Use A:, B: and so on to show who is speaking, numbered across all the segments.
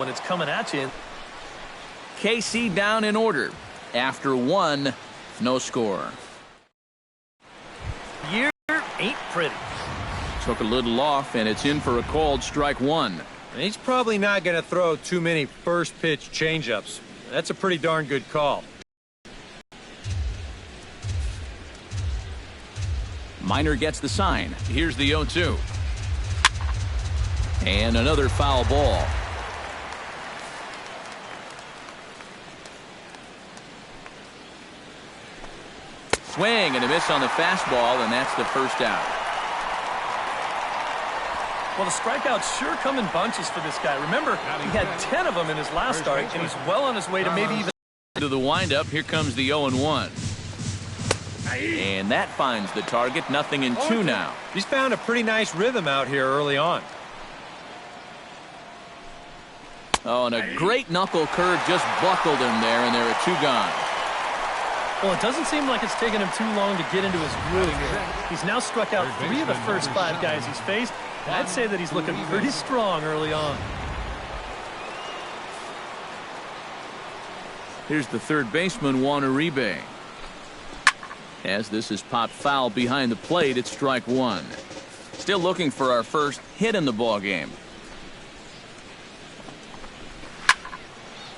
A: when it's coming at you.
B: KC down in order. After one, no score.
A: Year ain't pretty.
B: Took a little off, and it's in for a called strike one.
C: And he's probably not going to throw too many first-pitch changeups. That's a pretty darn good call.
B: Minor gets the sign. Here's the 0-2. And another foul ball. Swing and a miss on the fastball, and that's the first out.
A: Well, the strikeouts sure come in bunches for this guy. Remember, he had 10 of them in his last start, and he's well on his way to maybe even...
B: To the windup, here comes the 0-1. And that finds the target, 0-2 now.
C: He's found a pretty nice rhythm out here early on.
B: Oh, and a great knuckle curve just buckled him there, and there are two gone.
A: Well, it doesn't seem like it's taken him too long to get into his groove here. He's now struck out 3 of the first 5 guys he's faced. I'd say that he's looking pretty strong early on.
B: Here's the third baseman, Juan Uribe. As this is popped foul behind the plate, it's strike one. Still looking for our first hit in the ball game.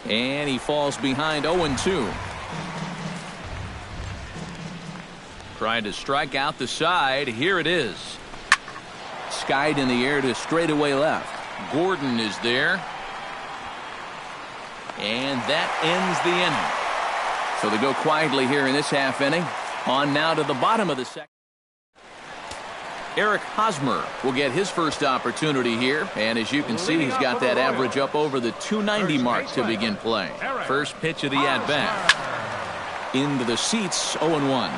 B: And he falls behind 0-2. Trying to strike out the side. Here it is. Skied in the air to straightaway left. Gordon is there. And that ends the inning. So they go quietly here in this half inning. On now to the bottom of the second. Eric Hosmer will get his first opportunity here. And as you can see, he's got that average up over the 290 mark to begin play. First pitch of the at-bat. Into the seats, 0-1.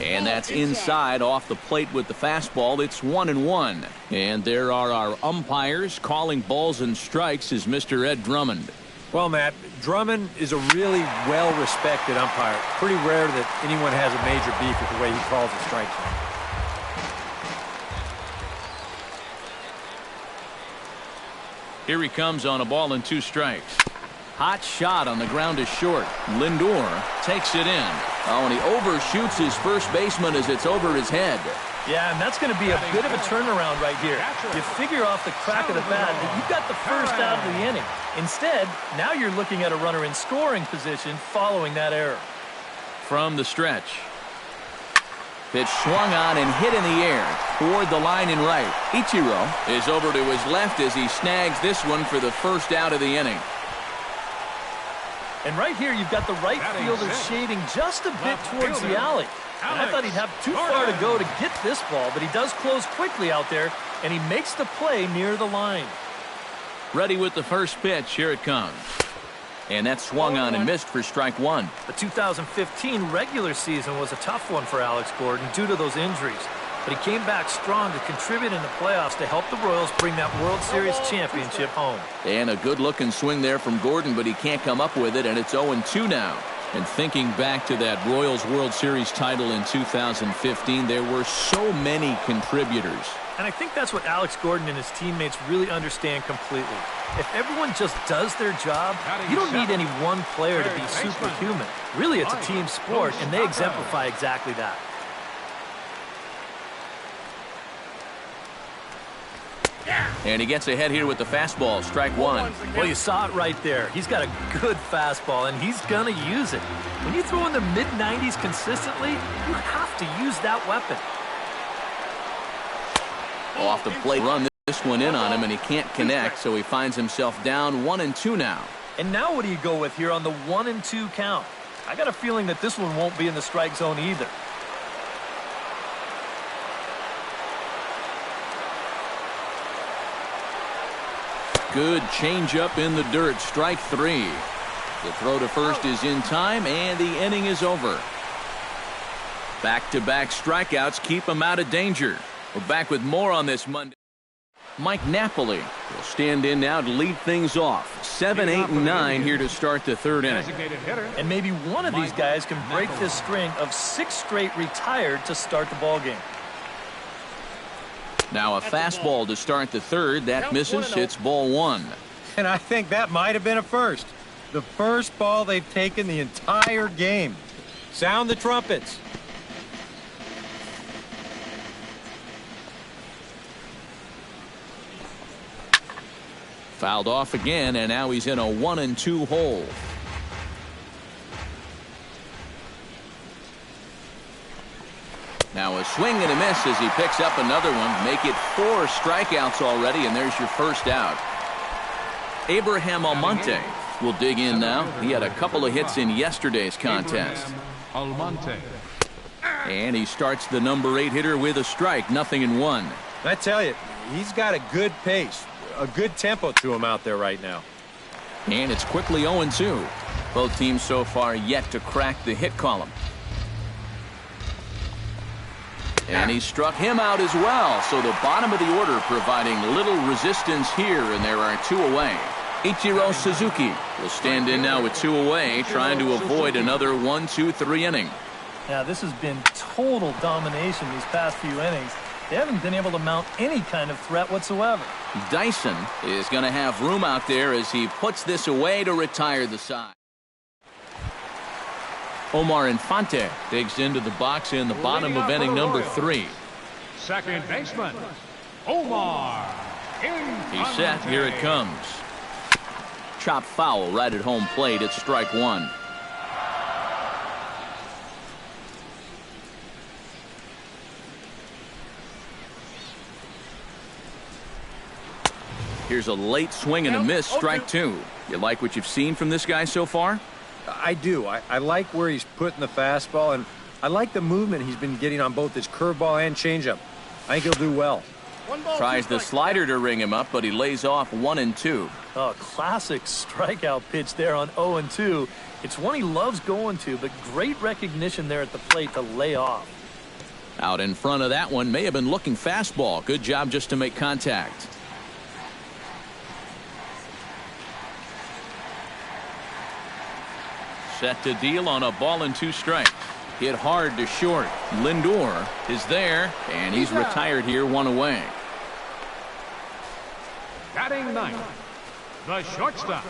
B: And that's inside off the plate with the fastball. It's 1-1. And there are our umpires calling balls and strikes is Mr. Ed Drummond.
C: Well, Matt, Drummond is a really well-respected umpire. Pretty rare that anyone has a major beef with the way he calls the strike zone.
B: Here he comes on a ball and 2 strikes. Hot shot on the ground is short. Lindor takes it in. Oh, and he overshoots his first baseman as it's over his head.
A: Yeah, and that's going to be a bit of a turnaround right here. You figure off the crack of the bat that you got the first out of the inning. Instead, now you're looking at a runner in scoring position following that error.
B: From the stretch. Pitch swung on and hit in the air toward the line in right. Ichiro is over to his left as he snags this one for the first out of the inning.
A: And right here, you've got the right fielder shading just a bit towards the alley. And I thought he'd have too far to go to get this ball, but he does close quickly out there, and he makes the play near the line.
B: Ready with the first pitch. Here it comes. And that swung on and missed for strike one.
A: The 2015 regular season was a tough one for Alex Gordon due to those injuries. But he came back strong to contribute in the playoffs to help the Royals bring that World Series championship home.
B: And a good-looking swing there from Gordon, but he can't come up with it, and it's 0-2 now. And thinking back to that Royals World Series title in 2015, there were so many contributors.
A: And I think that's what Alex Gordon and his teammates really understand completely. If everyone just does their job, you don't need any one player to be superhuman. Really, it's a team sport, and they exemplify exactly that.
B: And he gets ahead here with the fastball, strike one.
A: Well, you saw it right there. He's got a good fastball, and he's going to use it. When you throw in the mid-90s consistently, you have to use that weapon.
B: Off the plate, run this one in on him, and he can't connect, so he finds himself down 1-2 now.
A: And now what do you go with here on the 1-2 count? I got a feeling that this one won't be in the strike zone either.
B: Good changeup in the dirt, strike three. The throw to first is in time, and the inning is over. Back-to-back strikeouts keep him out of danger. We're back with more on this Monday. Mike Napoli will stand in now to lead things off. 7, 8, and 9 here to start the third inning.
A: And maybe one of these guys can break this string of 6 straight retired to start the ball game.
B: Now a fastball to start the third. That misses. It's ball 1.
C: And I think that might have been a first. The first ball they've taken the entire game. Sound the trumpets.
B: Fouled off again, and now he's in a 1-2 hole. Now a swing and a miss as he picks up another one. Make it 4 strikeouts already, and there's your first out. Abraham Almonte will dig in now. He had a couple of hits in yesterday's contest. And he starts the number 8 hitter with a strike, 0-1.
C: I tell you, he's got a good pace, a good tempo to him out there right now.
B: And it's quickly 0-2. Both teams so far yet to crack the hit column. And he struck him out as well. So the bottom of the order providing little resistance here, and there are 2 away. Ichiro Suzuki will stand in now with 2 away, trying to avoid another 1-2-3 inning.
A: Now, this has been total domination these past few innings. They haven't been able to mount any kind of threat whatsoever.
B: Dyson is going to have room out there as he puts this away to retire the side. Omar Infante digs into the box in the bottom of inning number 3.
D: Second baseman, Omar Infante.
B: He's set. Here it comes. Chop foul right at home plate. It's strike 1. Here's a late swing and a miss, strike 2. You like what you've seen from this guy so far?
C: I do. I like where he's putting the fastball, and I like the movement he's been getting on both his curveball and changeup. I think he'll do well.
B: Tries the slider to ring him up, but he lays off 1-2.
A: Oh, classic strikeout pitch there on 0-2. It's one he loves going to, but great recognition there at the plate to lay off.
B: Out in front of that one, may have been looking fastball. Good job just to make contact. Set to deal on a ball and 2 strikes. Hit hard to short. Lindor is there, and he's retired here, 1 away.
D: Batting 9th, the shortstop,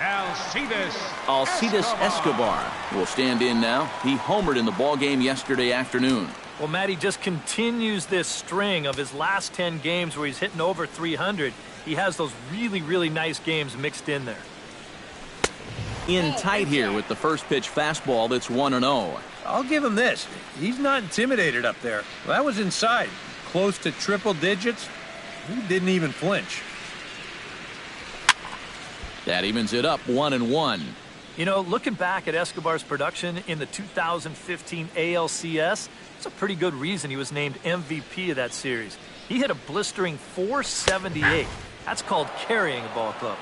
B: Alcides Escobar will stand in now. He homered in the ball game yesterday afternoon.
A: Well, Matty just continues this string of his last 10 games where he's hitting over 300. He has those really, really nice games mixed in there.
B: In tight here with the first pitch fastball that's 1-0.
C: I'll give him this. He's not intimidated up there. That was inside. Close to triple digits. He didn't even flinch.
B: That evens it up 1-1.
A: You know, looking back at Escobar's production in the 2015 ALCS, it's a pretty good reason he was named MVP of that series. He hit a blistering .478. That's called carrying a ball club.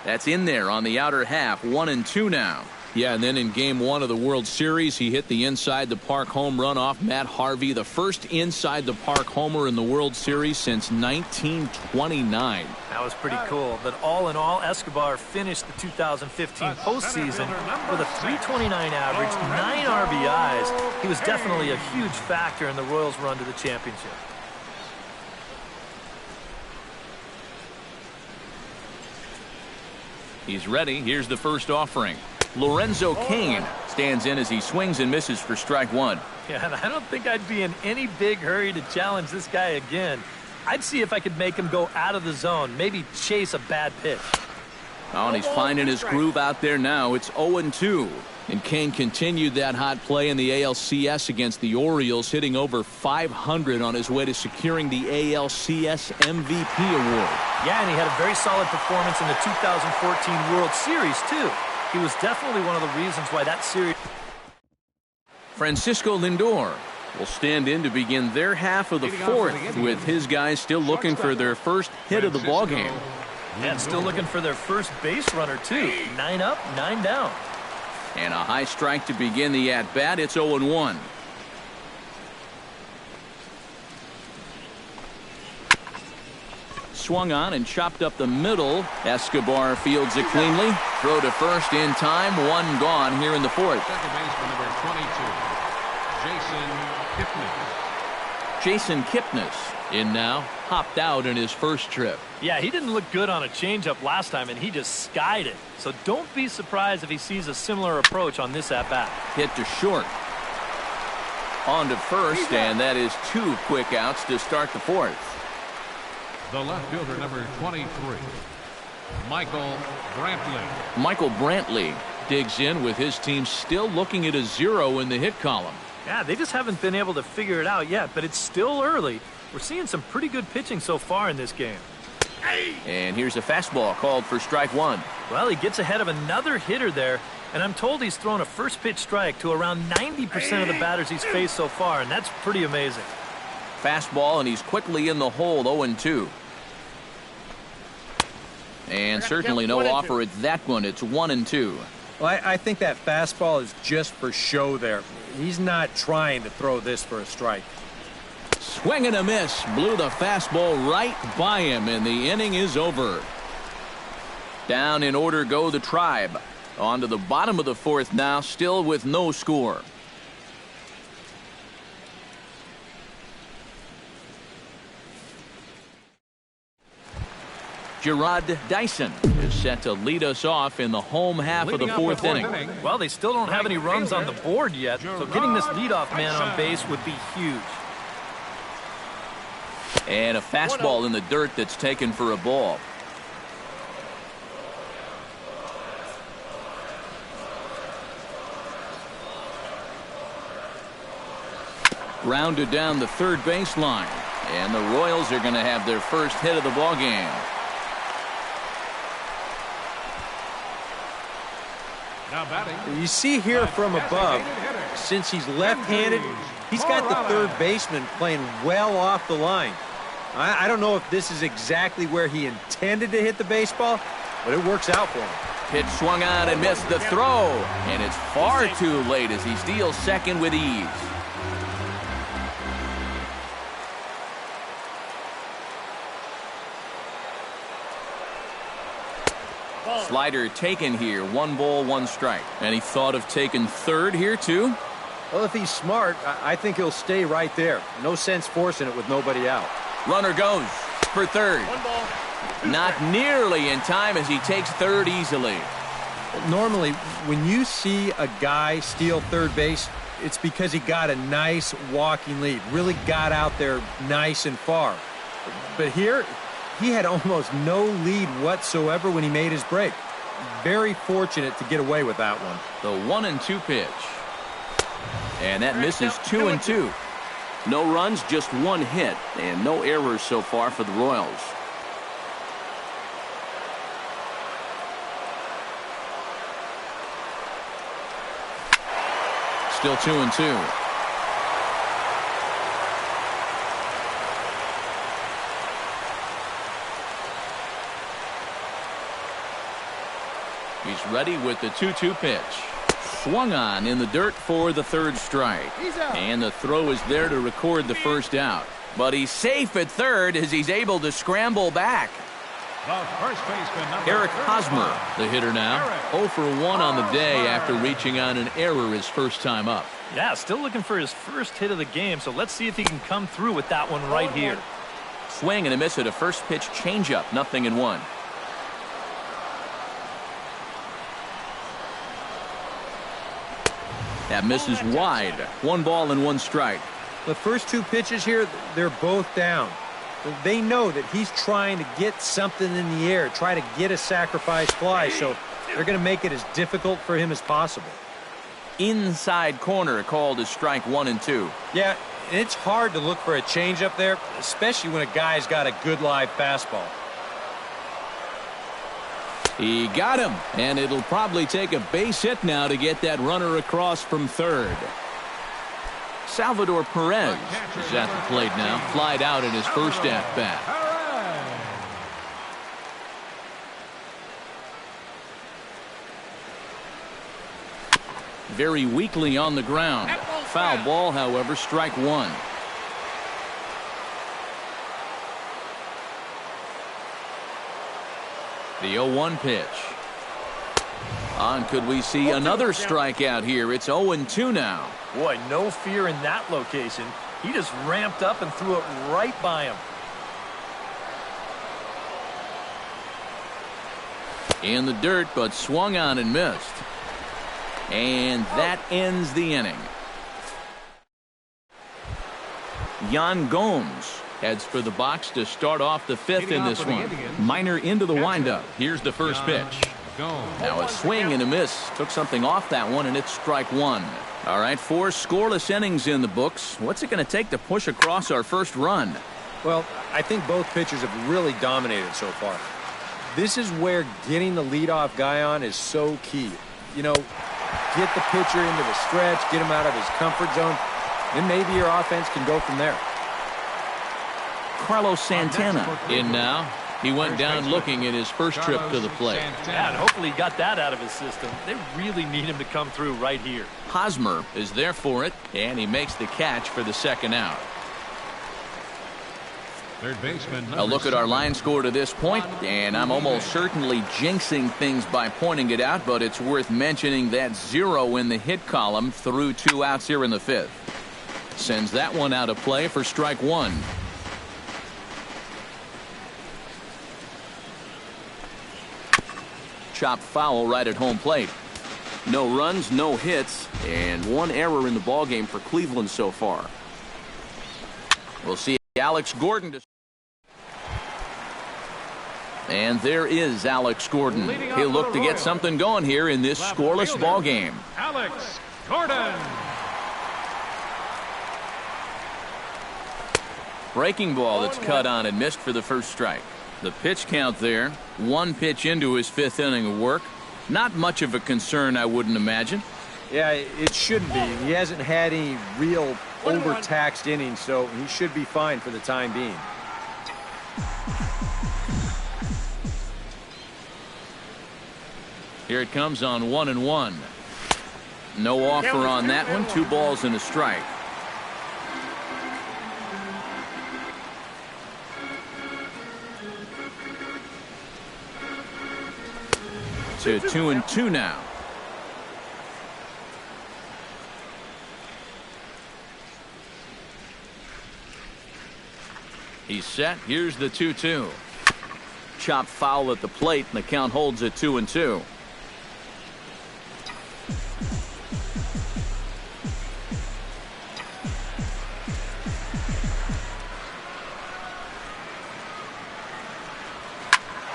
B: That's in there on the outer half, 1-2 now. Yeah, and then in Game 1 of the World Series, he hit the inside-the-park home run off Matt Harvey, the first inside-the-park homer in the World Series since 1929.
A: That was pretty cool. But all in all, Escobar finished the 2015 postseason with a .329 average, 9 RBIs. He was definitely a huge factor in the Royals' run to the championship.
B: He's ready. Here's the first offering. Lorenzo Cain stands in as he swings and misses for strike 1.
A: Yeah, and I don't think I'd be in any big hurry to challenge this guy again. I'd see if I could make him go out of the zone, maybe chase a bad pitch.
B: Oh, and he's finding his groove out there now. It's 0-2. And Cain continued that hot play in the ALCS against the Orioles, hitting over .500 on his way to securing the ALCS MVP award.
A: Yeah, and he had a very solid performance in the 2014 World Series, too. He was definitely one of the reasons why that series...
B: Francisco Lindor will stand in to begin their half of the fourth, with his guys still looking for their first hit of the ballgame.
A: And still looking for their first base runner, too. 9 up, 9 down.
B: And a high strike to begin the at-bat. It's 0-1. swung on and chopped up the middle. Escobar fields it cleanly. Throw to first in time. One gone here in the fourth.
D: Second baseman number 22, Jason Kipnis.
B: Jason Kipnis in now. Hopped out in his first trip.
A: Yeah, he didn't look good on a changeup last time, and he just skied it. So don't be surprised if he sees a similar approach on this at-bat.
B: Hit to short. On to first, and that is 2 quick outs to start the fourth.
D: The left fielder number 23, Michael Brantley.
B: Michael Brantley digs in with his team still looking at a 0 in the hit column.
A: Yeah, they just haven't been able to figure it out yet, but it's still early. We're seeing some pretty good pitching so far in this game.
B: And here's a fastball called for strike one.
A: Well, he gets ahead of another hitter there, and I'm told he's thrown a first pitch strike to around 90% of the batters he's faced so far, and that's pretty amazing.
B: Fastball, and he's quickly in the hole, 0-2. And certainly no offer at that one. It's 1-2.
C: Well, I think that fastball is just for show there. He's not trying to throw this for a strike.
B: Swing and a miss. Blew the fastball right by him, and the inning is over. Down in order go the Tribe. On to the bottom of the fourth now, still with no score. Gerard Dyson is set to lead us off in the home half of the fourth inning.
A: Well, they still don't have any runs on the board yet, so getting this leadoff man on base would be huge.
B: And a fastball in the dirt that's taken for a ball. Grounded down the third baseline, and the Royals are going to have their first hit of the ball game.
D: Now batting.
C: You see here from above, since he's left-handed, he's got the third baseman playing well off the line. I don't know if this is exactly where he intended to hit the baseball, but it works out for him.
B: Pitch swung on and missed the throw, and it's far too late as he steals second with ease. Slider taken here, 1 ball, 1 strike. And he thought of taking third here too.
C: Well, if he's smart, I think he'll stay right there. No sense forcing it with nobody out.
B: Runner goes for third.
D: 1 ball.
B: Not nearly in time as he takes third easily.
C: Normally, when you see a guy steal third base, it's because he got a nice walking lead, really got out there nice and far. But here, he had almost no lead whatsoever when he made his break. Very fortunate to get away with that one.
B: The 1-2 pitch. And that misses 2-2. No runs, just 1 hit, and no errors so far for the Royals. Still 2-2. He's ready with the 2-2 pitch. Swung on in the dirt for the third strike. And the throw is there to record the first out. But he's safe at third as he's able to scramble back.
D: The first baseman number
B: Eric Hosmer, the hitter now. 0 for 1 on the day after reaching on an error his first time up.
A: Yeah, still looking for his first hit of the game, so let's see if he can come through with that one right here.
B: Swing and a miss at a first pitch changeup, 0-1. That misses wide. 1 ball and 1 strike.
C: The first 2 pitches here, they're both down. They know that he's trying to get something in the air, try to get a sacrifice fly, so they're going to make it as difficult for him as possible.
B: Inside corner called as strike 1 and 2.
C: Yeah, it's hard to look for a changeup there, especially when a guy's got a good live fastball.
B: He got him, and it'll probably take a base hit now to get that runner across from third. Salvador Perez is at the plate now, flied out in his first at-bat. Very weakly on the ground. Foul ball, however, strike 1. The 0-1 pitch. On, could we see another strikeout here? It's 0-2 now.
A: Boy, no fear in that location. He just ramped up and threw it right by him.
B: In the dirt, but swung on and missed. And that ends the inning. Jan Gomes heads for the box to start off the fifth in this one. Minor into the windup. Here's the first pitch. Now a swing and a miss. Took something off that one, and it's strike one. All right, 4 scoreless innings in the books. What's it going to take to push across our first run?
C: Well, I think both pitchers have really dominated so far. This is where getting the leadoff guy on is so key. You know, get the pitcher into the stretch, get him out of his comfort zone, then maybe your offense can go from there.
B: Carlos Santana in now. He went down looking at his first trip to the plate.
A: Yeah, and hopefully he got that out of his system. They really need him to come through right here.
B: Hosmer is there for it, and he makes the catch for the second out.
D: Third baseman.
B: A look at our line score to this point, and I'm almost certainly jinxing things by pointing it out, but it's worth mentioning that 0 in the hit column through 2 outs here in the fifth. Sends that one out of play for strike one. Chop foul right at home plate. No runs, no hits, and 1 error in the ballgame for Cleveland so far. We'll see Alex Gordon. And there is Alex Gordon. He'll look to get something going here in this scoreless ballgame.
D: Alex Gordon.
B: Breaking ball that's cut on and missed for the first strike. The pitch count there, 1 pitch into his 5th inning of work. Not much of a concern, I wouldn't imagine.
C: Yeah, it shouldn't be. He hasn't had any real overtaxed innings, so he should be fine for the time being.
B: Here it comes on 1-1. No offer on that one. 2 balls and a strike. To 2-2 now. He's set. Here's the 2-2. Chop foul at the plate, and the count holds at 2-2.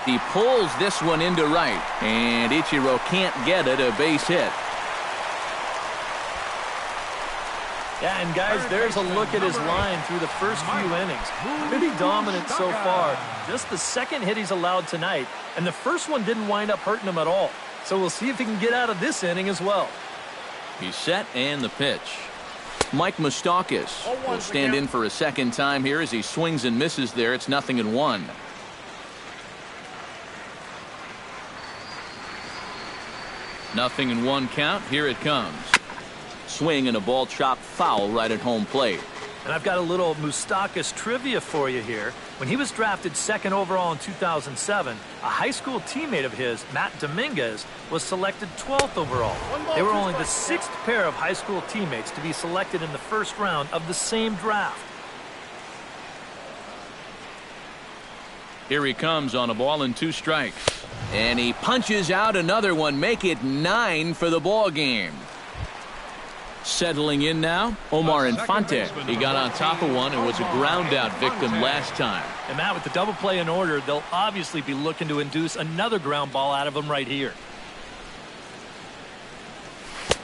B: He pulls this one into right, and Ichiro can't get it. A base hit.
A: Yeah, and guys, there's a look at his line through the first few innings. Pretty dominant so far. Just the second hit he's allowed tonight, and the first one didn't wind up hurting him at all. So we'll see if he can get out of this inning as well.
B: He's set, and the pitch. Mike Moustakas will stand in for a second time here as he swings and misses there. It's 0-1. Nothing in 1 count. Here it comes. Swing and a ball chopped foul right at home plate.
A: And I've got a little Moustakas trivia for you here. When he was drafted 2nd overall in 2007, a high school teammate of his, Matt Dominguez, was selected 12th overall. They were only the 6th pair of high school teammates to be selected in the first round of the same draft.
B: Here he comes on a ball and 2 strikes. And he punches out another one. Make it 9 for the ball game. Settling in now, Omar Infante. He got on top of one and was a ground out victim last time.
A: And Matt, with the double play in order, they'll obviously be looking to induce another ground ball out of him right here.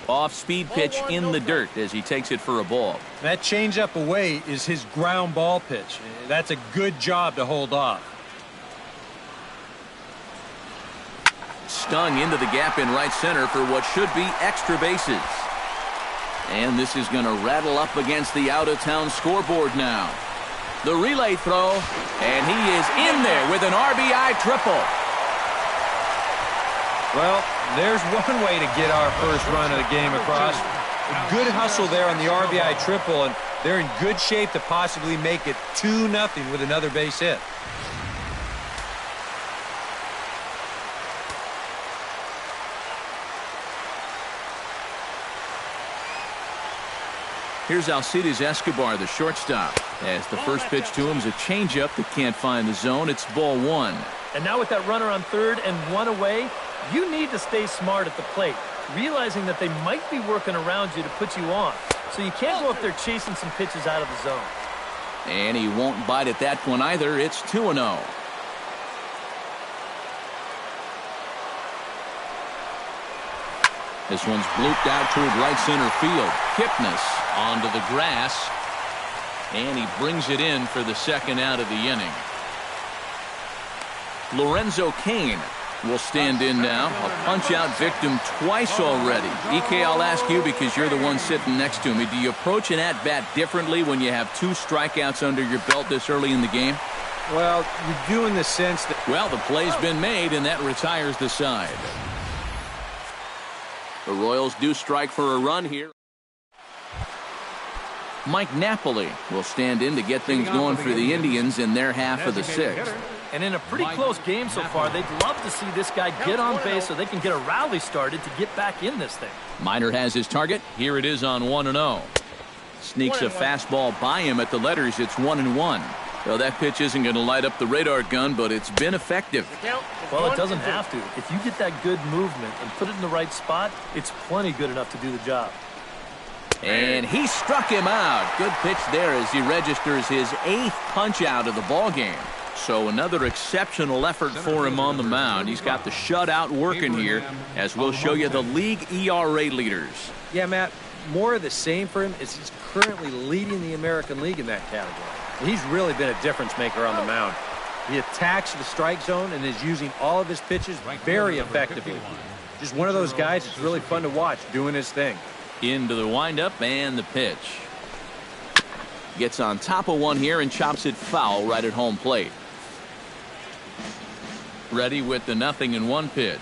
B: Off-speed pitch in the dirt as he takes it for a ball.
C: That changeup away is his ground ball pitch. That's a good job to hold off.
B: Stung into the gap in right center for what should be extra bases. And this is going to rattle up against the out-of-town scoreboard now. The relay throw, and he is in there with an RBI triple.
C: Well, there's one way to get our first run of the game across. A good hustle there on the RBI triple, and they're in good shape to possibly make it 2-0 with another base hit.
B: Here's Alcides Escobar, the shortstop. As the first pitch to him is a changeup that can't find the zone. It's ball one.
A: And now with that runner on third and one away, you need to stay smart at the plate, realizing that they might be working around you to put you on. So you can't go up there chasing some pitches out of the zone.
B: And he won't bite at that one either. It's 2-0. This one's blooped out toward right center field. Kipnis onto the grass. And he brings it in for the second out of the inning. Lorenzo Cain will stand in now. A punch-out victim twice already. EK, I'll ask you because you're the one sitting next to me. Do you approach an at-bat differently when you have 2 strikeouts under your belt this early in the game?
C: Well, you do in the sense that...
B: Well, the play's been made, and that retires the side. The Royals do strike for a run here. Mike Napoli will stand in to get things going for the Indians in their half of the 6th.
A: And in a pretty close game so far, they'd love to see this guy get on base so they can get a rally started to get back in this thing.
B: Minor has his target. Here it is on 1-0. Sneaks a fastball by him at the letters. It's 1-1. Well, that pitch isn't going to light up the radar gun, but it's been effective.
A: Well, it doesn't have to. If you get that good movement and put it in the right spot, it's plenty good enough to do the job.
B: And he struck him out. Good pitch there as he registers his 8th punch out of the ball game. So another exceptional effort for him on the mound. He's got the shutout working here, as we'll show you the league ERA leaders.
C: Yeah, Matt, more of the same for him is he's currently leading the American League in that category. He's really been a difference maker on the mound. He attacks the strike zone and is using all of his pitches very effectively. Just one of those guys that's really fun to watch doing his thing.
B: Into the windup and the pitch. Gets on top of one here and chops it foul right at home plate. Ready with the 0-1 pitch.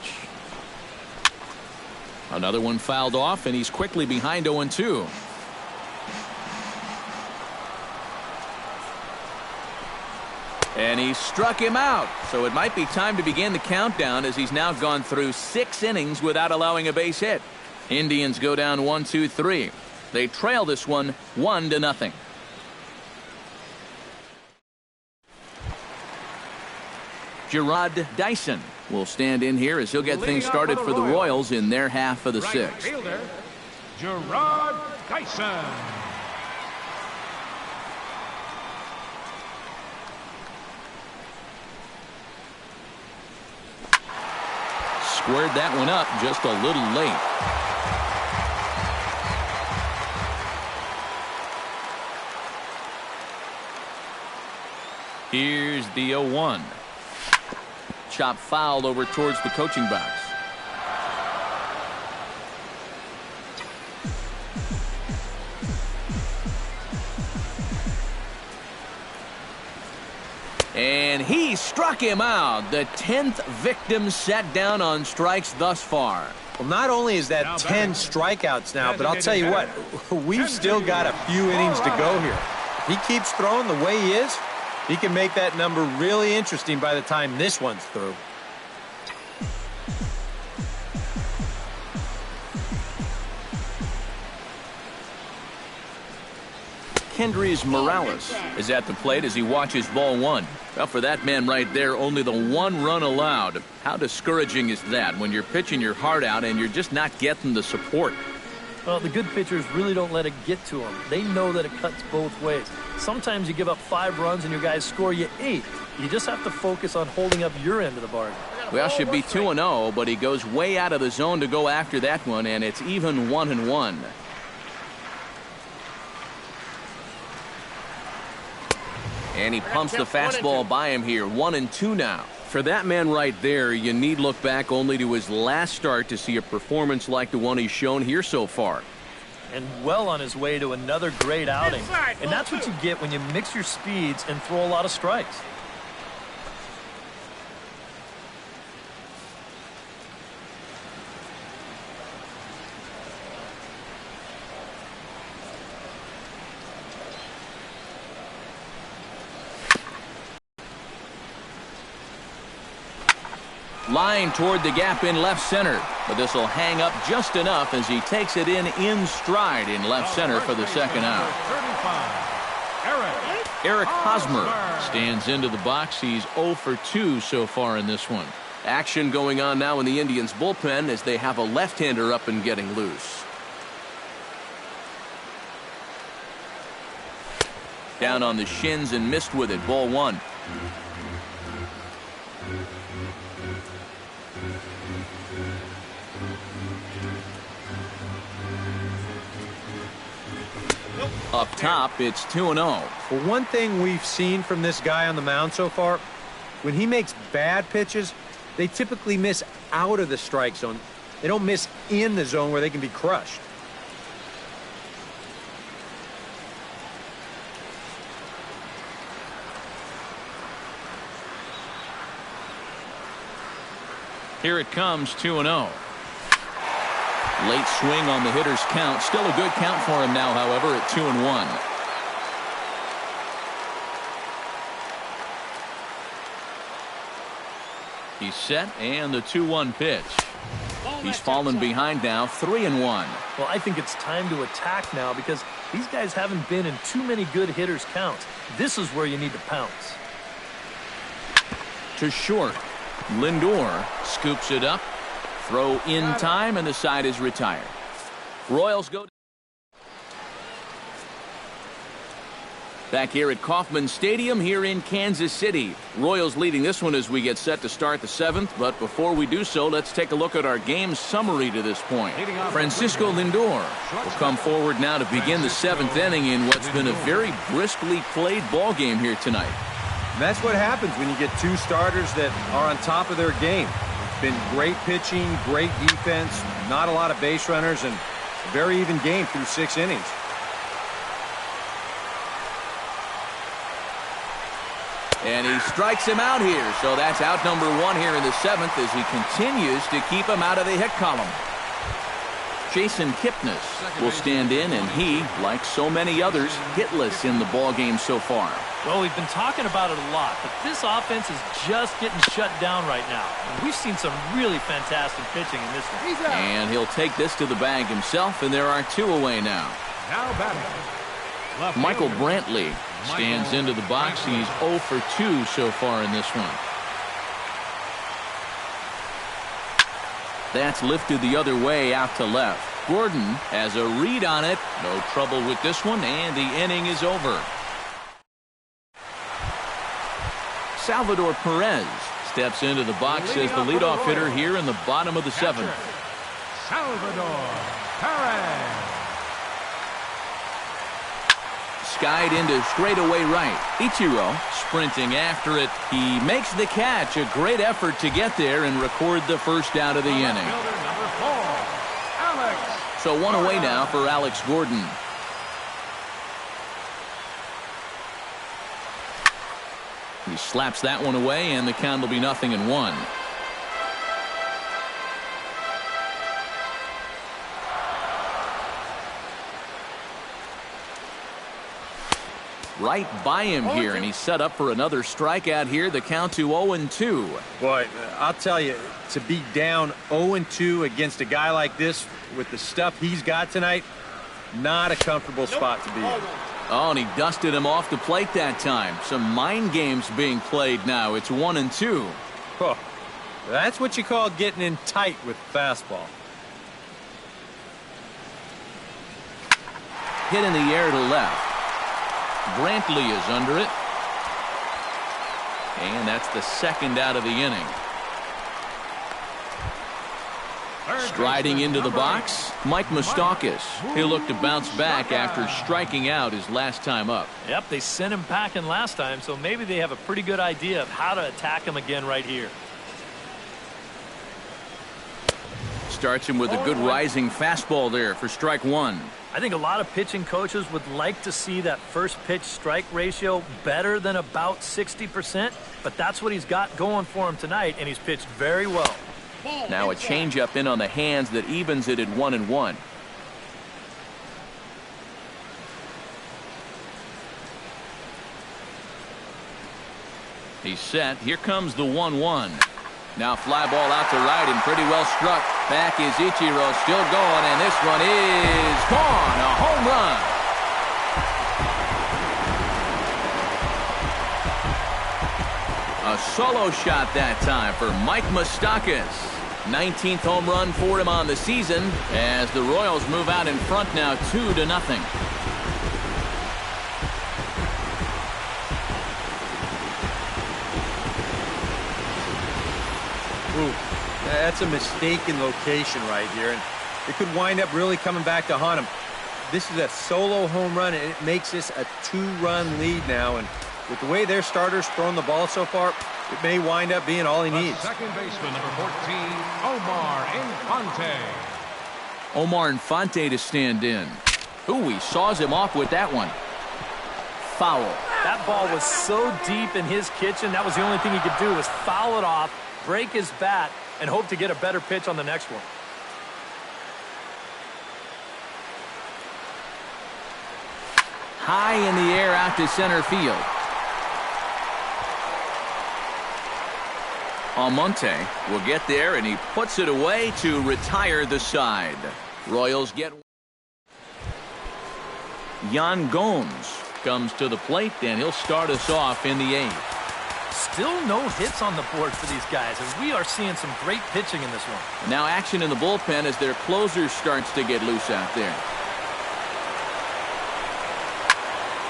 B: Another one fouled off, and he's quickly behind 0-2. And he struck him out. So it might be time to begin the countdown as he's now gone through 6 innings without allowing a base hit. Indians go down 1-2-3. They trail this one 1-0. Gerard Dyson will stand in here as he'll get things started for the Royals in their half of the 6th.
D: Fielder, Gerard Dyson.
B: Squared that one up just a little late. Here's the 0-1. Chop fouled over towards the coaching box. And he struck him out. The 10th victim set down on strikes thus far.
C: Well, not only is that 10 strikeouts now, but I'll tell you what, we've still got a few innings to go here. If he keeps throwing the way he is, he can make that number really interesting by the time this one's through.
B: Kendrys Morales is at the plate as he watches ball 1. Well, for that man right there, only the 1 run allowed. How discouraging is that when you're pitching your heart out and you're just not getting the support?
A: Well, the good pitchers really don't let it get to them. They know that it cuts both ways. Sometimes you give up 5 runs and your guys score you 8. You just have to focus on holding up your end of the bargain.
B: Well, should be 2-0, but he goes way out of the zone to go after that one, and it's even 1-1. And he pumps the fastball by him here. 1-2 now. For that man right there, you need look back only to his last start to see a performance like the one he's shown here so far.
A: And well on his way to another great outing. And that's what you get when you mix your speeds and throw a lot of strikes.
B: Line toward the gap in left center. But this will hang up just enough as he takes it in stride in left center for the second out.
D: 35,
B: Eric Hosmer stands into the box. He's 0 for 2 so far in this one. Action going on now in the Indians bullpen as they have a left-hander up and getting loose. Down on the shins and missed with it. Ball 1. Up top, it's 2-0.
C: Well, one thing we've seen from this guy on the mound so far, when he makes bad pitches, they typically miss out of the strike zone. They don't miss in the zone where they can be crushed.
B: Here it comes, 2-0. Late swing on the hitter's count. Still a good count for him now, however, at 2-1. He's set, and the 2-1 pitch. He's fallen behind now, 3-1.
A: Well, I think it's time to attack now because these guys haven't been in too many good hitters' counts. This is where you need to pounce.
B: To short. Lindor scoops it up. Throw in time, and the side is retired. Royals go back here at Kauffman Stadium here in Kansas City. Royals leading this one as we get set to start the 7th. But before we do so, let's take a look at our game summary to this point. Francisco Lindor will come forward now to begin the 7th inning in what's been a very briskly played ball game here tonight.
C: And that's what happens when you get two starters that are on top of their game. It's been great pitching, great defense, not a lot of base runners, and a very even game through 6 innings.
B: And he strikes him out here, so that's out number 1 here in the 7th as he continues to keep him out of the hit column. Jason Kipnis will stand in, and he, like so many others, hitless in the ball game so far.
A: Well, we've been talking about it a lot, but this offense is just getting shut down right now. And we've seen some really fantastic pitching in this one.
B: And he'll take this to the bag himself, and there are 2 away now.
D: Now batting.
B: Michael Brantley stands into the box. He's 0 for 2 so far in this one. That's lifted the other way out to left. Gordon has a read on it. No trouble with this one, and the inning is over. Salvador Perez steps into the box as the leadoff hitter here in the bottom of the 7th.
D: Salvador Perez.
B: Skied into straightaway right. Ichiro sprinting after it. He makes the catch. A great effort to get there and record the first out of the inning.
D: Number 4, Alex.
B: So 1 away now for Alex Gordon. He slaps that one away, and the count will be 0-1. Right by him here, and he's set up for another strikeout here. The count to 0-2.
C: Boy, I'll tell you, to be down 0-2 against a guy like this with the stuff he's got tonight, not a comfortable spot to be in.
B: Oh, and he dusted him off the plate that time. Some mind games being played now. It's 1-2.
C: Oh, that's what you call getting in tight with fastball.
B: Hit in the air to left. Brantley is under it. And that's the second out of the inning. Striding into the box, Mike Moustakas. He'll look to bounce back after striking out his last time up.
A: Yep, they sent him packing last time, so maybe they have a pretty good idea of how to attack him again right here.
B: Starts him with a good rising fastball there for strike 1.
A: I think a lot of pitching coaches would like to see that first pitch strike ratio better than about 60%, but that's what he's got going for him tonight, and he's pitched very well.
B: Now a changeup in on the hands that evens it at 1-1. He's set. Here comes the 1-1. Now fly ball out to right and pretty well struck. Back is Ichiro, still going, and this one is gone. A home run. A solo shot that time for Mike Moustakas. 19th home run for him on the season as the Royals move out in front now 2-0.
C: Ooh, that's a mistaken location right here, and it could wind up really coming back to haunt him. This is a solo home run, and it makes this a 2-run lead now, and with the way their starters throwing the ball so far, it may wind up being all he needs.
D: Second baseman, number 14, Omar Infante.
B: Omar Infante to stand in. Ooh, he saws him off with that one. Foul.
A: That ball was so deep in his kitchen, that was the only thing he could do was foul it off, break his bat, and hope to get a better pitch on the next one.
B: High in the air out to center field. Almonte will get there, and he puts it away to retire the side. Royals get. Yan Gomes comes to the plate, and he'll start us off in the 8th.
A: Still no hits on the board for these guys, and we are seeing some great pitching in this one.
B: Now action in the bullpen as their closer starts to get loose out there.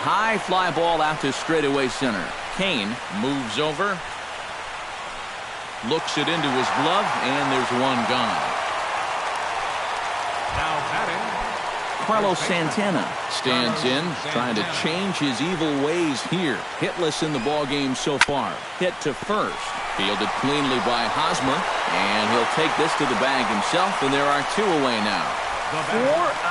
B: High fly ball out to straightaway center. Kane moves over. Looks it into his glove, and there's one gone.
D: Now batting,
B: Carlos Santana stands in, trying to change his evil ways here. Hitless in the ballgame so far. Hit to first. Fielded cleanly by Hosmer, and he'll take this to the bag himself, and there are 2 away now.
A: 4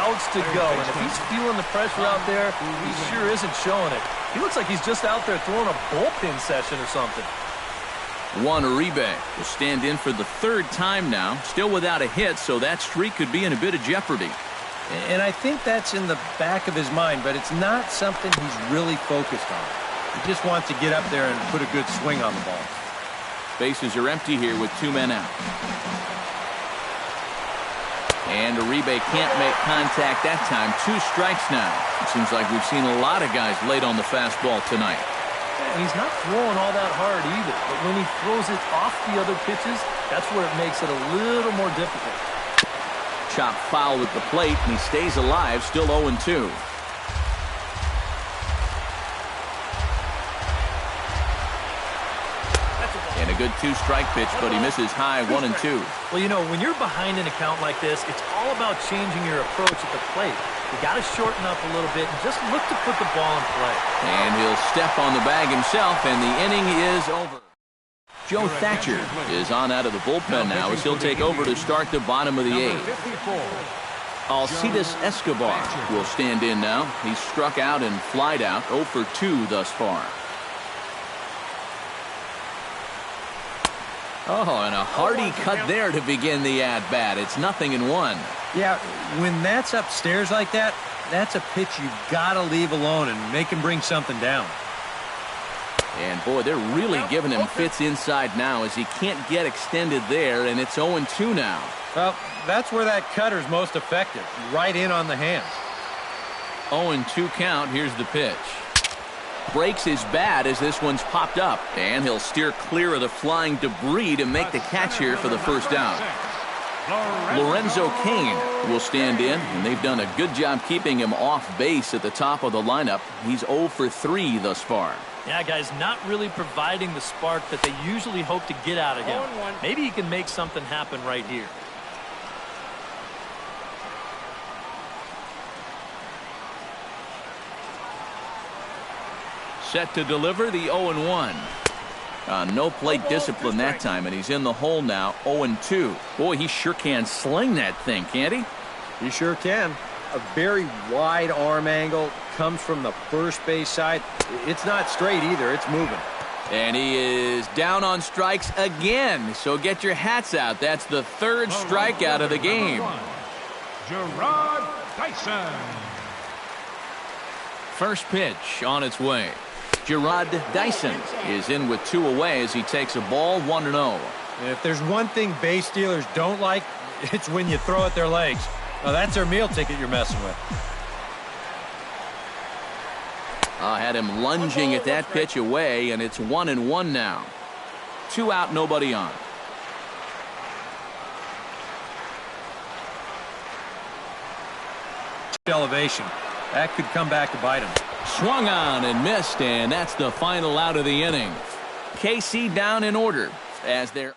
A: outs to go, and if he's feeling the pressure out there, he sure isn't showing it. He looks like he's just out there throwing a bullpen session or something.
B: Juan Uribe will stand in for the 3rd time now, still without a hit, so that streak could be in a bit of jeopardy.
C: And I think that's in the back of his mind, but it's not something he's really focused on. He just wants to get up there and put a good swing on the ball.
B: Bases are empty here with 2 men out. And Uribe can't make contact that time. 2 strikes now. It seems like we've seen a lot of guys late on the fastball tonight.
A: And he's not throwing all that hard either, but when he throws it off the other pitches, that's where it makes it a little more difficult.
B: Chop foul at the plate, and he stays alive, still 0-2. And a good 2-strike pitch, but he misses high 1-2.
A: Well, you know, when you're behind in a count like this, it's all about changing your approach at the plate. You got to shorten up a little bit and just look to put the ball in play.
B: And he'll step on the bag himself, and the inning is over. Joe Thatcher is on out of the bullpen now as he'll take over to start the bottom of the 8th. Alcides Escobar will stand in now. He's struck out and flied out, 0 for 2 thus far. Oh, and a hearty cut there to begin the at-bat. It's 0-1.
C: Yeah, when that's upstairs like that, that's a pitch you've got to leave alone and make him bring something down.
B: And, boy, they're really giving him fits inside now as he can't get extended there, and it's 0-2 now.
C: Well, that's where that cutter's most effective, right in on the hands.
B: 0-2 count. Here's the pitch. Breaks his bat as this one's popped up, and he'll steer clear of the flying debris to make the catch here for the first out. Lorenzo Cain will stand in, and they've done a good job keeping him off base at the top of the lineup. He's 0 for 3 thus far.
A: Yeah, guys, not really providing the spark that they usually hope to get out of him. Maybe he can make something happen right here.
B: Set to deliver the 0-1. No plate discipline that time, and he's in the hole now, 0-2. Boy, he sure can sling that thing, can't he?
C: He sure can. A very wide arm angle, comes from the first base side. It's not straight either, it's moving.
B: And he is down on strikes again, so get your hats out. That's the 3rd strikeout of the game.
D: Gerard Dyson.
B: First pitch on its way. Gerard Dyson is in with 2 away as he takes a ball 1-0.
C: And if there's one thing base stealers don't like, It's when you throw at their legs. Well, that's their meal ticket you're messing with.
B: Had him lunging at that pitch away, and it's 1-1 now. 2 out, nobody on.
C: Elevation. That could come back to bite him.
B: Swung on and missed, and that's the final out of the inning. KC down in order as they're...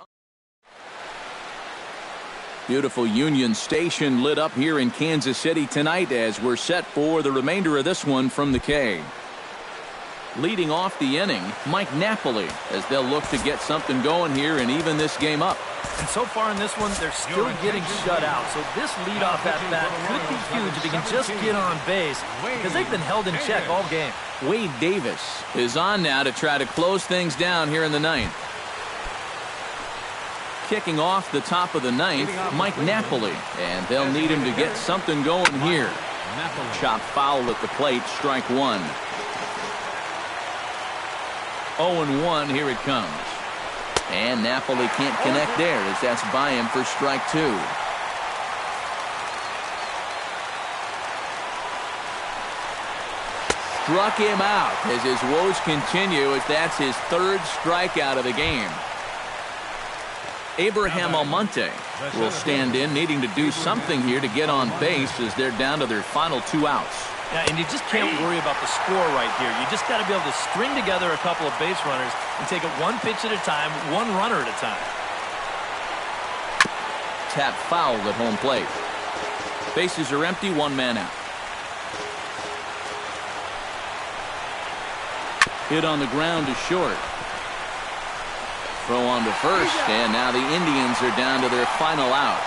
B: Beautiful Union Station lit up here in Kansas City tonight as we're set for the remainder of this one from the K. Leading off the inning, Mike Napoli, as they'll look to get something going here and even this game up.
A: And so far in this one, they're still getting shut out. So this leadoff at-bat could be huge if he can just get on base, because they've been held in check all game.
B: Wade Davis is on now to try to close things down here in the ninth. Kicking off the top of the ninth, Mike Napoli, and they'll need him to get something going here. Chop foul at the plate, strike one. 0-1, here it comes. And Napoli can't connect there as that's by him for strike two. Struck him out as his woes continue as that's his third strikeout of the game. Abraham Almonte will stand in, needing to do something here to get on base as they're down to their final 2 outs.
A: Yeah, and you just can't worry about the score right here. You just got to be able to string together a couple of base runners and take it one pitch at a time, one runner at a time.
B: Tap fouled at home plate. Bases are empty, 1 man out. Hit on the ground to short. Throw on to first, and now the Indians are down to their final out.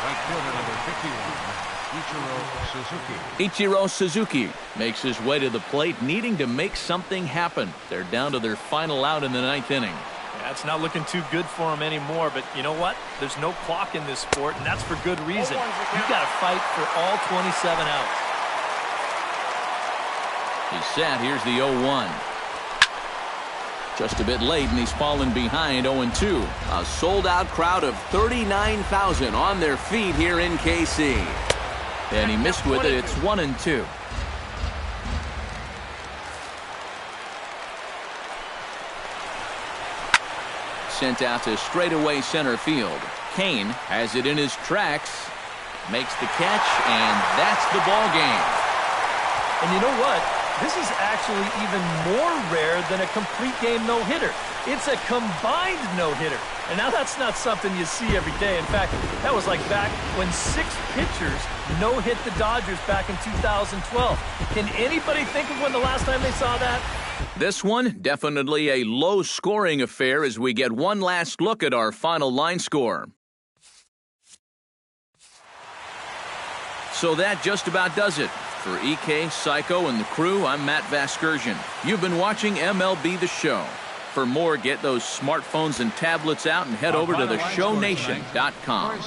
D: Right fielder number 51.
B: Ichiro Suzuki makes his way to the plate, needing to make something happen. They're down to their final out in the 9th inning.
A: Yeah, it's not looking too good for him anymore, but you know what? There's no clock in this sport, and that's for good reason. You've got to fight for all 27 outs.
B: He's set. Here's the 0-1. Just a bit late, and he's fallen behind 0-2. A sold-out crowd of 39,000 on their feet here in KC. And he missed with it. It's 1-2. Sent out to straightaway center field. Kane has it in his tracks. Makes the catch, and that's the ball game.
A: And you know what? This is actually even more rare than a complete game no-hitter. It's a combined no-hitter. And now that's not something you see every day. In fact, that was like back when 6 pitchers no-hit the Dodgers back in 2012. Can anybody think of when the last time they saw that?
B: This one, definitely a low-scoring affair as we get one last look at our final line score. So that just about does it. For EK, Psycho, and the crew, I'm Matt Vasgersian. You've been watching MLB The Show. For more, get those smartphones and tablets out and head over to theshownation.com.